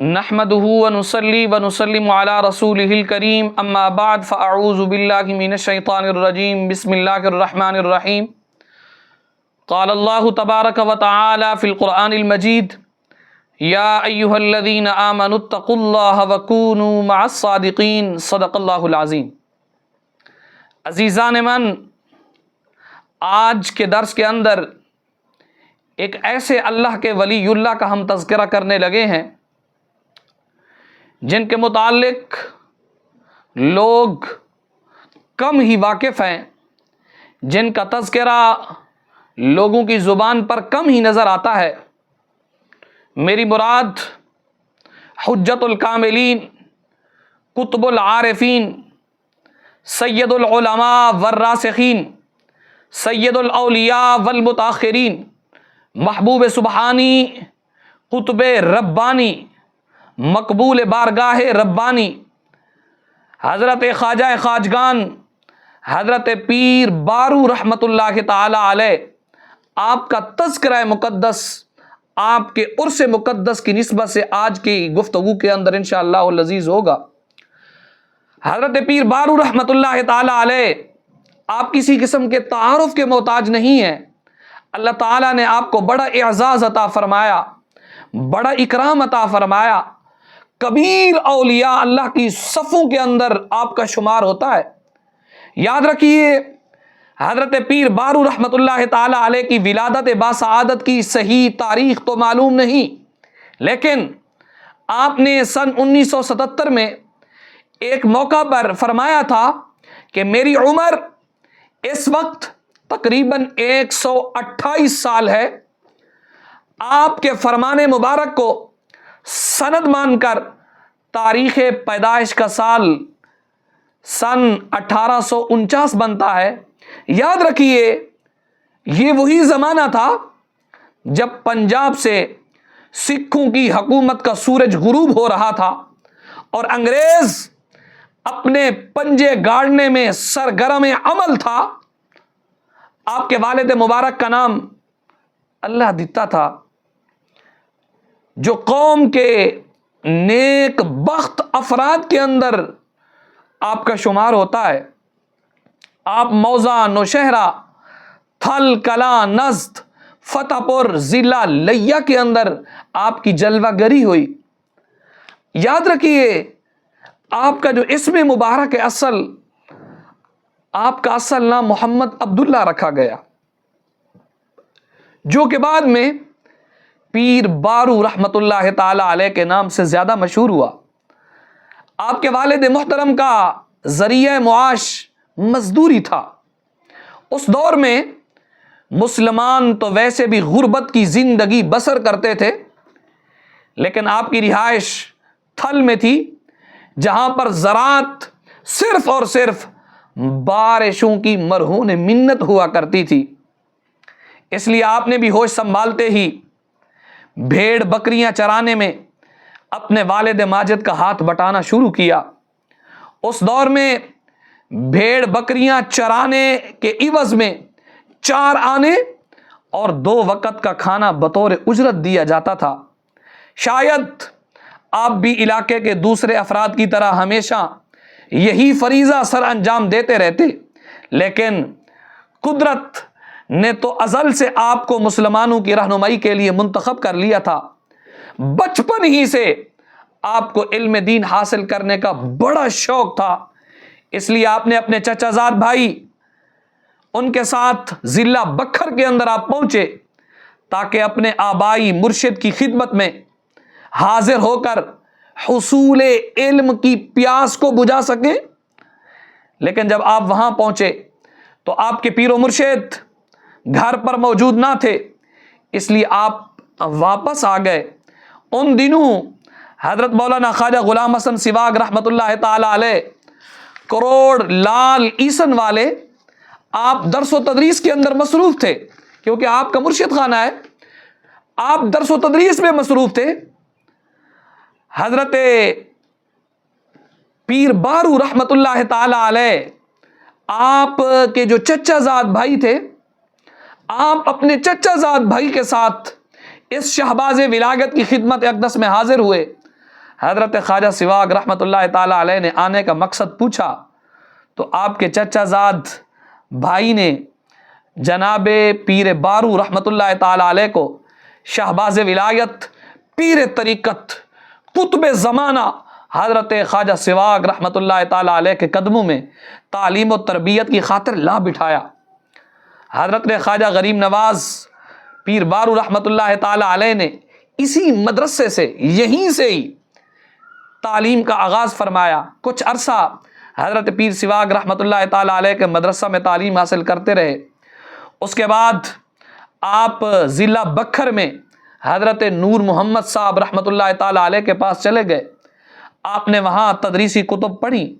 نحمده ونصلي ونسلم على رسوله الكريم اما بعد فاعوذ بالله من الشيطان الرجيم بسم الله الرحمن الرحيم قال الله تبارك وتعالى في القرآن المجيد يا أيها الذين آمنوا اتقوا الله وكونوا مع الصادقين صدق الله العظيم۔ عزیزان من، آج کے درس کے اندر ایک ایسے اللہ کے ولی اللہ کا ہم تذکرہ کرنے لگے ہیں جن کے متعلق لوگ کم ہی واقف ہیں، جن کا تذکرہ لوگوں کی زبان پر کم ہی نظر آتا ہے۔ میری مراد حجت الکاملین، قطب العارفین، سید العلماء والراسخین، سید الاولیاء والمتاخرین، محبوب سبحانی، قطب ربانی، مقبول بارگاہ ربانی، حضرت خواجہ خواجگان، حضرت پیر بارو رحمۃ اللہ تعالی علیہ، آپ کا تذکرہ مقدس، آپ کے عرس مقدس کی نسبت سے آج کی گفتگو کے اندر انشاءاللہ العزیز ہوگا۔ حضرت پیر بارو رحمۃ اللہ تعالی علیہ، آپ کسی قسم کے تعارف کے محتاج نہیں ہیں۔ اللہ تعالیٰ نے آپ کو بڑا اعزاز عطا فرمایا، بڑا اکرام عطا فرمایا، کبیر اولیاء اللہ کی صفوں کے اندر آپ کا شمار ہوتا ہے۔ یاد رکھیے، حضرت پیر بارو رحمۃ اللہ تعالی علیہ کی ولادت باسعادت کی صحیح تاریخ تو معلوم نہیں، لیکن آپ نے سن 1977 میں ایک موقع پر فرمایا تھا کہ میری عمر اس وقت تقریباً 128 سال ہے۔ آپ کے فرمان مبارک کو سند مان کر تاریخ پیدائش کا سال سن 1849 بنتا ہے۔ یاد رکھیے، یہ وہی زمانہ تھا جب پنجاب سے سکھوں کی حکومت کا سورج غروب ہو رہا تھا اور انگریز اپنے پنجے گاڑنے میں سرگرم عمل تھا۔ آپ کے والد مبارک کا نام اللہ دیتا تھا، جو قوم کے نیک بخت افراد کے اندر آپ کا شمار ہوتا ہے۔ آپ موضع، نوشہرہ، تھل کلاں، نزد، فتح پور ضلع لیا کے اندر آپ کی جلوہ گری ہوئی۔ یاد رکھیے، آپ کا جو اسم مبارک ہے، آپ کا اصل نام محمد عبداللہ رکھا گیا، جو کہ بعد میں پیر بارو رحمۃ اللہ تعالی علیہ کے نام سے زیادہ مشہور ہوا۔ آپ کے والد محترم کا ذریعہ معاش مزدوری تھا۔ اس دور میں مسلمان تو ویسے بھی غربت کی زندگی بسر کرتے تھے، لیکن آپ کی رہائش تھل میں تھی، جہاں پر زراعت صرف اور صرف بارشوں کی مرہون منت ہوا کرتی تھی۔ اس لیے آپ نے بھی ہوش سنبھالتے ہی بھیڑ بکریاں چرانے میں اپنے والد ماجد کا ہاتھ بٹانا شروع کیا۔ اس دور میں بھیڑ بکریاں چرانے کے عوض میں 4 آنے اور 2 وقت کا کھانا بطور اجرت دیا جاتا تھا۔ شاید آپ بھی علاقے کے دوسرے افراد کی طرح ہمیشہ یہی فریضہ سر انجام دیتے رہتے، لیکن قدرت نے تو ازل سے آپ کو مسلمانوں کی رہنمائی کے لیے منتخب کر لیا تھا۔ بچپن ہی سے آپ کو علم دین حاصل کرنے کا بڑا شوق تھا، اس لیے آپ نے اپنے چچا زاد بھائی ان کے ساتھ ضلع بکھر کے اندر آپ پہنچے تاکہ اپنے آبائی مرشد کی خدمت میں حاضر ہو کر حصول علم کی پیاس کو بجھا سکیں۔ لیکن جب آپ وہاں پہنچے تو آپ کے پیر و مرشد گھر پر موجود نہ تھے، اس لیے آپ واپس آ گئے۔ ان دنوں حضرت مولانا خواجہ غلام حسن سواگ رحمۃ اللہ تعالی علیہ، کروڑ لال عیسن والے، آپ درس و تدریس کے اندر مصروف تھے، کیونکہ آپ کا مرشد خانہ ہے، آپ درس و تدریس میں مصروف تھے۔ حضرت پیر بارو رحمۃ اللہ تعالی علیہ، آپ کے جو چچا زاد بھائی تھے، آپ اپنے چچا زاد بھائی کے ساتھ اس شہباز ولایت کی خدمت اقدس میں حاضر ہوئے۔ حضرت خواجہ سواگ رحمۃ اللہ تعالی علیہ نے آنے کا مقصد پوچھا تو آپ کے چچا زاد بھائی نے جناب پیر بارو رحمۃ اللہ تعالی علیہ کو شہباز ولایت، پیر طریقت، قطب زمانہ حضرت خواجہ سواگ رحمۃ اللہ تعالی علیہ کے قدموں میں تعلیم و تربیت کی خاطر لا بٹھایا۔ حضرت خواجہ غریب نواز پیر بارو رحمۃ اللہ تعالی علیہ نے اسی مدرسے سے، یہیں سے ہی تعلیم کا آغاز فرمایا۔ کچھ عرصہ حضرت پیر سواگ رحمۃ اللہ تعالی علیہ کے مدرسہ میں تعلیم حاصل کرتے رہے۔ اس کے بعد آپ ضلع بکھر میں حضرت نور محمد صاحب رحمۃ اللہ تعالی علیہ کے پاس چلے گئے۔ آپ نے وہاں تدریسی کتب پڑھی،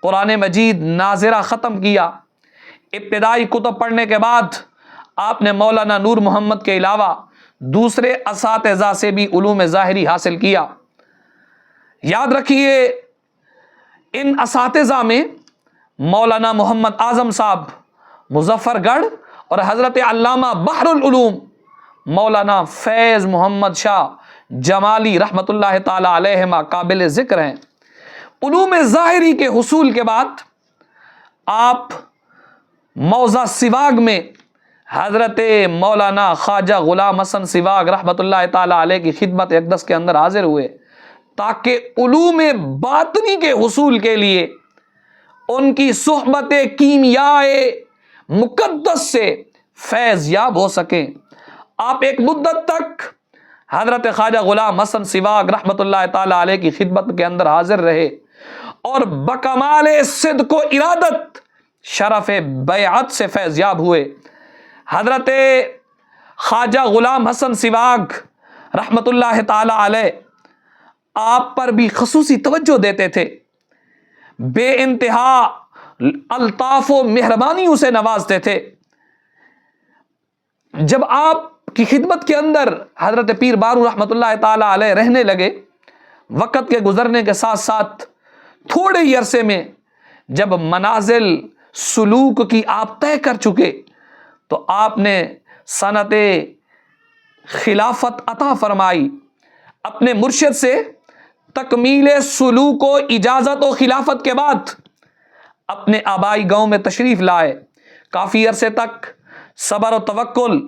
قرآن مجید ناظرہ ختم کیا۔ ابتدائی کتب پڑھنے کے بعد آپ نے مولانا نور محمد کے علاوہ دوسرے اساتذہ سے بھی علوم ظاہری حاصل کیا۔ یاد رکھیے ان اساتذہ میں مولانا محمد اعظم صاحب مظفر گڑھ اور حضرت علامہ بحر العلوم مولانا فیض محمد شاہ جمالی رحمۃ اللہ تعالی علیہما قابل ذکر ہیں۔ علوم ظاہری کے حصول کے بعد آپ موضع سواگ میں حضرت مولانا خواجہ غلام حسن سواگ رحمۃ اللہ تعالی علیہ کی خدمت اقدس کے اندر حاضر ہوئے تاکہ علوم باطنی کے حصول کے لیے ان کی صحبت کیمیائے مقدس سے فیض یاب ہو سکیں۔ آپ ایک مدت تک حضرت خواجہ غلام حسن سواگ رحمۃ اللہ تعالی علیہ کی خدمت کے اندر حاضر رہے اور بکمال صدق و ارادت شرف بیعت سے فیض یاب ہوئے۔ حضرت خواجہ غلام حسن سواگ رحمۃ اللہ تعالی علیہ آپ پر بھی خصوصی توجہ دیتے تھے، بے انتہا الطاف و مہربانیوں سے نوازتے تھے۔ جب آپ کی خدمت کے اندر حضرت پیر بارو رحمۃ اللہ تعالی علیہ رہنے لگے، وقت کے گزرنے کے ساتھ ساتھ تھوڑے ہی عرصے میں جب منازل سلوک کی آپ طے کر چکے تو آپ نے سنت خلافت عطا فرمائی۔ اپنے مرشد سے تکمیل سلوک و اجازت و خلافت کے بعد اپنے آبائی گاؤں میں تشریف لائے۔ کافی عرصے تک صبر و توکل،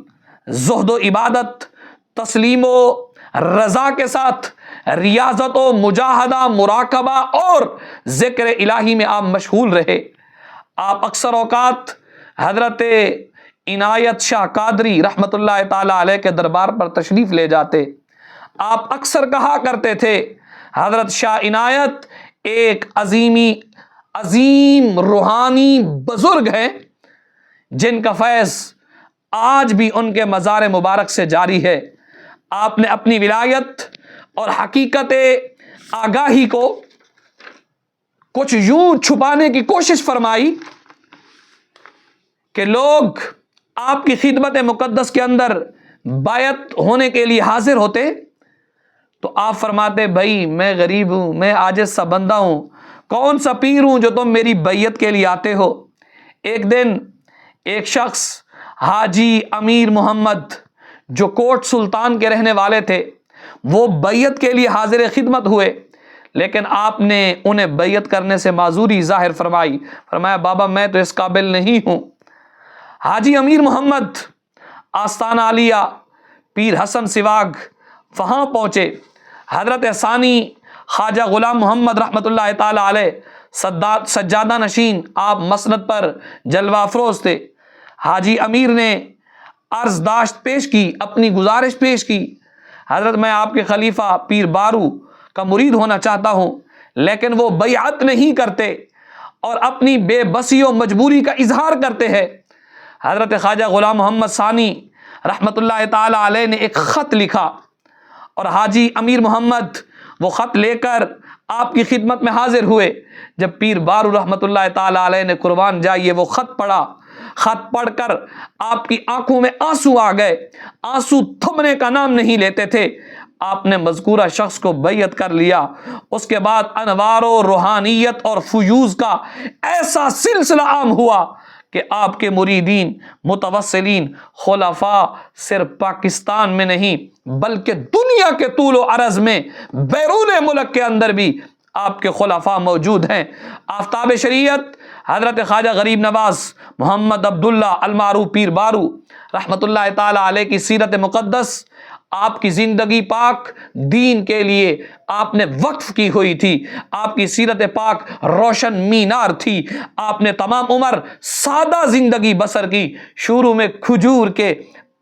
زہد و عبادت، تسلیم و رضا کے ساتھ ریاضت و مجاہدہ، مراقبہ اور ذکر الہی میں آپ مشغول رہے۔ آپ اکثر اوقات حضرت عنایت شاہ قادری رحمۃ اللہ تعالی علیہ کے دربار پر تشریف لے جاتے۔ آپ اکثر کہا کرتے تھے حضرت شاہ عنایت ایک عظیم روحانی بزرگ ہیں جن کا فیض آج بھی ان کے مزار مبارک سے جاری ہے۔ آپ نے اپنی ولایت اور حقیقت آگاہی کو کچھ یوں چھپانے کی کوشش فرمائی کہ لوگ آپ کی خدمت مقدس کے اندر بیعت ہونے کے لیے حاضر ہوتے تو آپ فرماتے بھائی میں غریب ہوں، میں عاجز سا بندہ ہوں، کون سا پیر ہوں جو تم میری بیعت کے لیے آتے ہو۔ ایک دن ایک شخص حاجی امیر محمد جو کوٹ سلطان کے رہنے والے تھے وہ بیعت کے لیے حاضر خدمت ہوئے، لیکن آپ نے انہیں بیعت کرنے سے معذوری ظاہر فرمائی۔ فرمایا بابا میں تو اس قابل نہیں ہوں۔ حاجی امیر محمد آستانہ عالیہ پیر حسن سواگ وہاں پہنچے۔ حضرت ثانی خواجہ غلام محمد رحمۃ اللہ تعالی علیہ سجادہ نشین آپ مسند پر جلوہ افروز تھے۔ حاجی امیر نے عرض داشت پیش کی، اپنی گزارش پیش کی، حضرت میں آپ کے خلیفہ پیر بارو کا مرید ہونا چاہتا ہوں، لیکن وہ بیعت نہیں کرتے اور اپنی بے بسی و مجبوری کا اظہار کرتے ہیں۔ حضرت خواجہ غلام محمد ثانی رحمۃ اللہ تعالی علیہ نے ایک خط لکھا اور حاجی امیر محمد وہ خط لے کر آپ کی خدمت میں حاضر ہوئے۔ جب پیر بارو رحمۃ اللہ تعالی علیہ نے قربان جائیے وہ خط پڑھا، خط پڑھ کر آپ کی آنکھوں میں آنسو آ گئے، آنسو تھمنے کا نام نہیں لیتے تھے۔ آپ نے مذکورہ شخص کو بیعت کر لیا۔ اس کے بعد انوار و روحانیت اور فیوز کا ایسا سلسلہ عام ہوا کہ آپ کے مریدین متوسلین خلفاء صرف پاکستان میں نہیں بلکہ دنیا کے طول و عرض میں بیرون ملک کے اندر بھی آپ کے خلفاء موجود ہیں۔ آفتاب شریعت حضرت خواجہ غریب نواز محمد عبداللہ المعروف پیر بارو رحمۃ اللہ تعالی علیہ کی سیرت مقدس، آپ کی زندگی پاک دین کے لیے آپ نے وقف کی ہوئی تھی، آپ کی سیرت پاک روشن مینار تھی، آپ نے تمام عمر سادہ زندگی بسر کی۔ شروع میں کھجور کے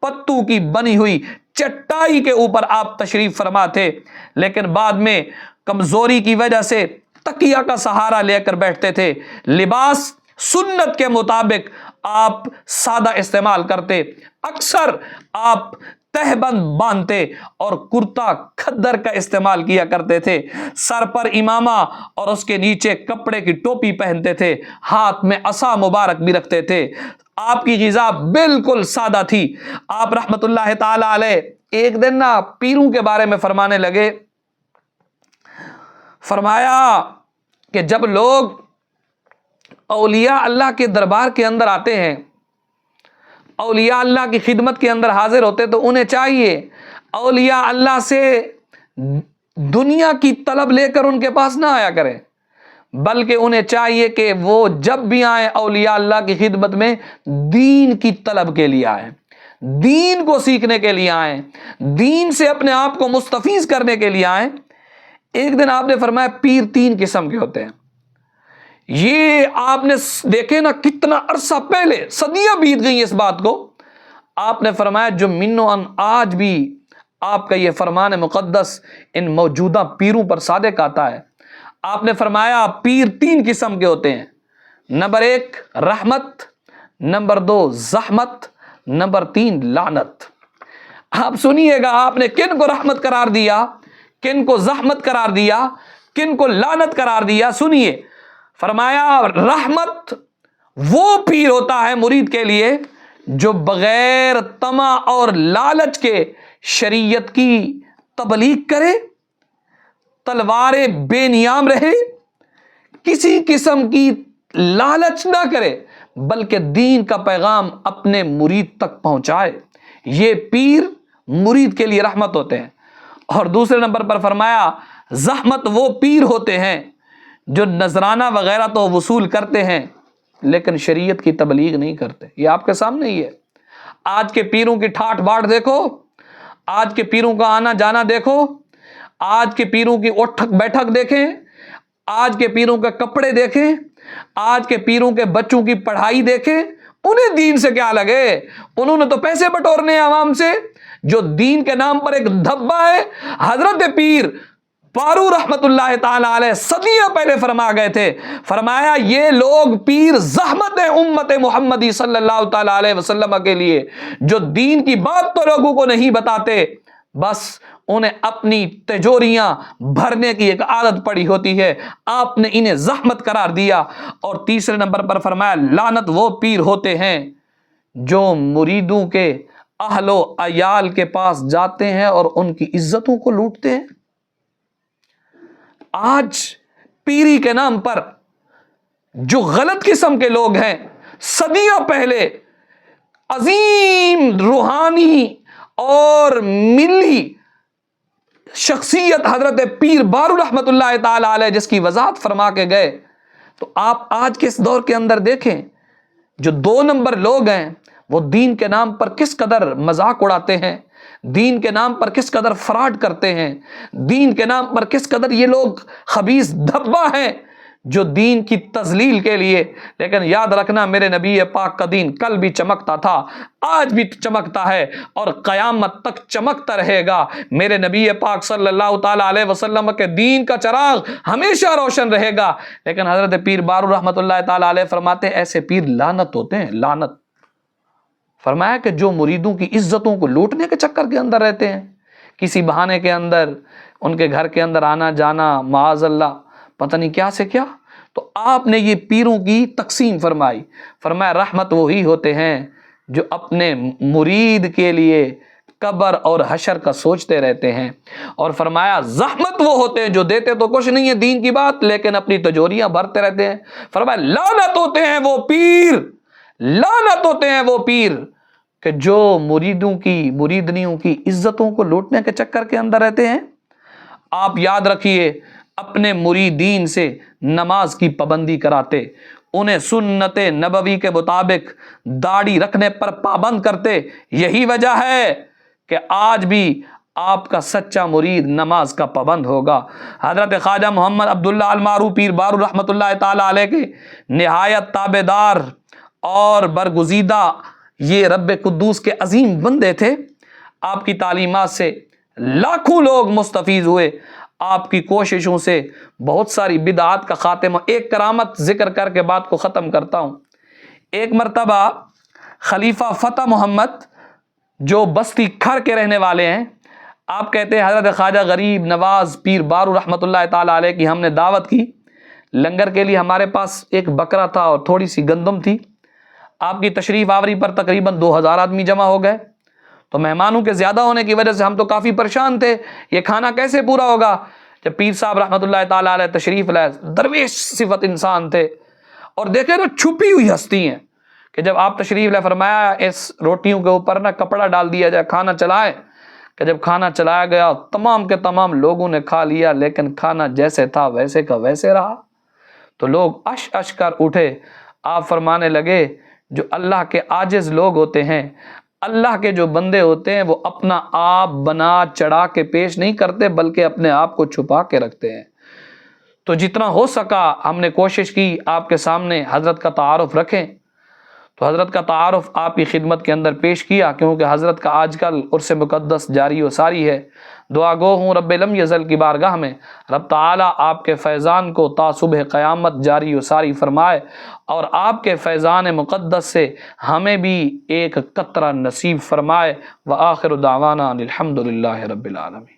پتوں کی بنی ہوئی چٹائی کے اوپر آپ تشریف فرما تھے، لیکن بعد میں کمزوری کی وجہ سے تکیہ کا سہارا لے کر بیٹھتے تھے۔ لباس سنت کے مطابق آپ سادہ استعمال کرتے، اکثر آپ تہبند باندھتے اور کرتا کھدر کا استعمال کیا کرتے تھے، سر پر امامہ اور اس کے نیچے کپڑے کی ٹوپی پہنتے تھے، ہاتھ میں عصا مبارک بھی رکھتے تھے۔ آپ کی غذا بالکل سادہ تھی۔ آپ رحمت اللہ تعالی علیہ ایک دن نا پیروں کے بارے میں فرمانے لگے، فرمایا کہ جب لوگ اولیاء اللہ کے دربار کے اندر آتے ہیں، اولیاء اللہ کی خدمت کے اندر حاضر ہوتے، تو انہیں چاہیے اولیاء اللہ سے دنیا کی طلب لے کر ان کے پاس نہ آیا کریں، بلکہ انہیں چاہیے کہ وہ جب بھی آئیں اولیاء اللہ کی خدمت میں دین کی طلب کے لیے آئیں، دین کو سیکھنے کے لیے آئیں، دین سے اپنے آپ کو مستفیض کرنے کے لیے آئیں۔ ایک دن آپ نے فرمایا پیر 3 قسم کے ہوتے ہیں۔ یہ آپ نے دیکھے نا کتنا عرصہ پہلے، صدیاں بیت گئی اس بات کو۔ آپ نے فرمایا جو منو ان آج بھی آپ کا یہ فرمان مقدس ان موجودہ پیروں پر صادق آتا ہے۔ آپ نے فرمایا پیر 3 قسم کے ہوتے ہیں۔ نمبر 1 رحمت، نمبر 2 زحمت، نمبر 3 لعنت۔ آپ سنیے گا آپ نے کن کو رحمت قرار دیا، کن کو زحمت قرار دیا، کن کو لعنت قرار دیا، سنیے۔ فرمایا رحمت وہ پیر ہوتا ہے مرید کے لیے جو بغیر طمع اور لالچ کے شریعت کی تبلیغ کرے، تلوار بے نیام رہے، کسی قسم کی لالچ نہ کرے، بلکہ دین کا پیغام اپنے مرید تک پہنچائے۔ یہ پیر مرید کے لیے رحمت ہوتے ہیں۔ اور دوسرے نمبر پر فرمایا زحمت وہ پیر ہوتے ہیں جو نذرانہ وغیرہ تو وصول کرتے ہیں لیکن شریعت کی تبلیغ نہیں کرتے۔ یہ آپ کے سامنے ہی ہے۔ آج کے پیروں کی ٹھاٹ باٹ دیکھو، آج کے پیروں کا آنا جانا دیکھو، آج کے پیروں کی اٹھک بیٹھک دیکھیں، آج کے پیروں کے کپڑے دیکھیں، آج کے پیروں کے بچوں کی پڑھائی دیکھیں۔ انہیں دین سے کیا لگے؟ انہوں نے تو پیسے بٹورنے ہیں عوام سے۔ جو دین کے نام پر ایک دھبا ہے، حضرت پیر بارو رحمت اللہ تعالی علیہ صدیاں پہلے فرما گئے تھے، فرمایا یہ لوگ پیر زحمت امت محمدی صلی اللہ تعالی علیہ وسلم کے لیے، جو دین کی بات تو لوگوں کو نہیں بتاتے، بس انہیں اپنی تجوریاں بھرنے کی ایک عادت پڑی ہوتی ہے، آپ نے انہیں زحمت قرار دیا۔ اور تیسرے نمبر پر فرمایا لعنت وہ پیر ہوتے ہیں جو مریدوں کے اہل و عیال کے پاس جاتے ہیں اور ان کی عزتوں کو لوٹتے ہیں۔ آج پیری کے نام پر جو غلط قسم کے لوگ ہیں، صدیوں پہلے عظیم روحانی اور ملی شخصیت حضرت پیر بارو رحمت اللہ تعالی علیہ جس کی وضاحت فرما کے گئے، تو آپ آج کے اس دور کے اندر دیکھیں جو 2 نمبر لوگ ہیں وہ دین کے نام پر کس قدر مذاق اڑاتے ہیں، دین کے نام پر کس قدر فراڈ کرتے ہیں، دین کے نام پر کس قدر یہ لوگ خبیث دھبا ہیں جو دین کی تذلیل کے لیے۔ لیکن یاد رکھنا میرے نبی پاک کا دین کل بھی چمکتا تھا، آج بھی چمکتا ہے اور قیامت تک چمکتا رہے گا۔ میرے نبی پاک صلی اللہ تعالی علیہ وسلم کے دین کا چراغ ہمیشہ روشن رہے گا۔ لیکن حضرت پیر بارو رحمت اللہ تعالی علیہ فرماتے ایسے پیر لعنت ہوتے ہیں، لعنت۔ فرمایا کہ جو مریدوں کی عزتوں کو لوٹنے کے چکر کے اندر رہتے ہیں، کسی بہانے کے اندر ان کے گھر کے اندر آنا جانا، معاذ اللہ پتہ نہیں کیا سے کیا، تو آپ نے یہ پیروں کی تقسیم فرمائی۔ فرمایا رحمت وہی ہوتے ہیں جو اپنے مرید کے لیے قبر اور حشر کا سوچتے رہتے ہیں، اور فرمایا زحمت وہ ہوتے ہیں جو دیتے تو کچھ نہیں ہے دین کی بات لیکن اپنی تجوریاں بھرتے رہتے ہیں۔ فرمایا لعنت ہوتے ہیں وہ پیر، لعنت ہوتے ہیں وہ پیر کہ جو مریدوں کی مریدنیوں کی عزتوں کو لوٹنے کے چکر کے اندر رہتے ہیں۔ آپ یاد رکھیے، اپنے مریدین سے نماز کی پابندی کراتے، انہیں سنت نبوی کے مطابق داڑھی رکھنے پر پابند کرتے۔ یہی وجہ ہے کہ آج بھی آپ کا سچا مرید نماز کا پابند ہوگا۔ حضرت خواجہ محمد عبداللہ المعروف پیر بارو رحمۃ اللہ تعالی علیہ کے نہایت تابعدار اور برگزیدہ یہ رب قدوس کے عظیم بندے تھے۔ آپ کی تعلیمات سے لاکھوں لوگ مستفیض ہوئے، آپ کی کوششوں سے بہت ساری بدعات کا خاتمہ۔ ایک کرامت ذکر کر کے بات کو ختم کرتا ہوں۔ ایک مرتبہ خلیفہ فتح محمد جو بستی کھر کے رہنے والے ہیں، آپ کہتے ہیں حضرت خواجہ غریب نواز پیر بارو رحمۃ اللہ تعالی علیہ کی ہم نے دعوت کی لنگر کے لیے، ہمارے پاس ایک بکرا تھا اور تھوڑی سی گندم تھی۔ آپ کی تشریف آوری پر تقریباً 2000 آدمی جمع ہو گئے، تو مہمانوں کے زیادہ ہونے کی وجہ سے ہم تو کافی پریشان تھے، یہ کھانا کیسے پورا ہوگا۔ جب پیر صاحب رحمۃ اللہ تعالی علیہ تشریف لائے، درویش صفت انسان تھے، اور دیکھے تو چھپی ہوئی ہستی ہیں کہ جب آپ تشریف لائے فرمایا اس روٹیوں کے اوپر نا کپڑا ڈال دیا جائے، کھانا چلائے۔ کہ جب کھانا چلایا گیا تمام کے تمام لوگوں نے کھا لیا، لیکن کھانا جیسے تھا ویسے کا ویسے رہا۔ تو لوگ اش اش کر اٹھے۔ آپ فرمانے لگے جو اللہ کے عاجز لوگ ہوتے ہیں، اللہ کے جو بندے ہوتے ہیں، وہ اپنا آپ بنا چڑھا کے پیش نہیں کرتے بلکہ اپنے آپ کو چھپا کے رکھتے ہیں۔ تو جتنا ہو سکا ہم نے کوشش کی آپ کے سامنے حضرت کا تعارف رکھیں، تو حضرت کا تعارف آپ کی خدمت کے اندر پیش کیا، کیونکہ حضرت کا آج کل عرس مقدس جاری و ساری ہے۔ دعا گو ہوں رب لم یزل کی بارگاہ میں رب تعالیٰ آپ کے فیضان کو تا صبح قیامت جاری و ساری فرمائے، اور آپ کے فیضان مقدس سے ہمیں بھی ایک قطرہ نصیب فرمائے۔ وآخر دعوانا الحمد للہ رب العالمین۔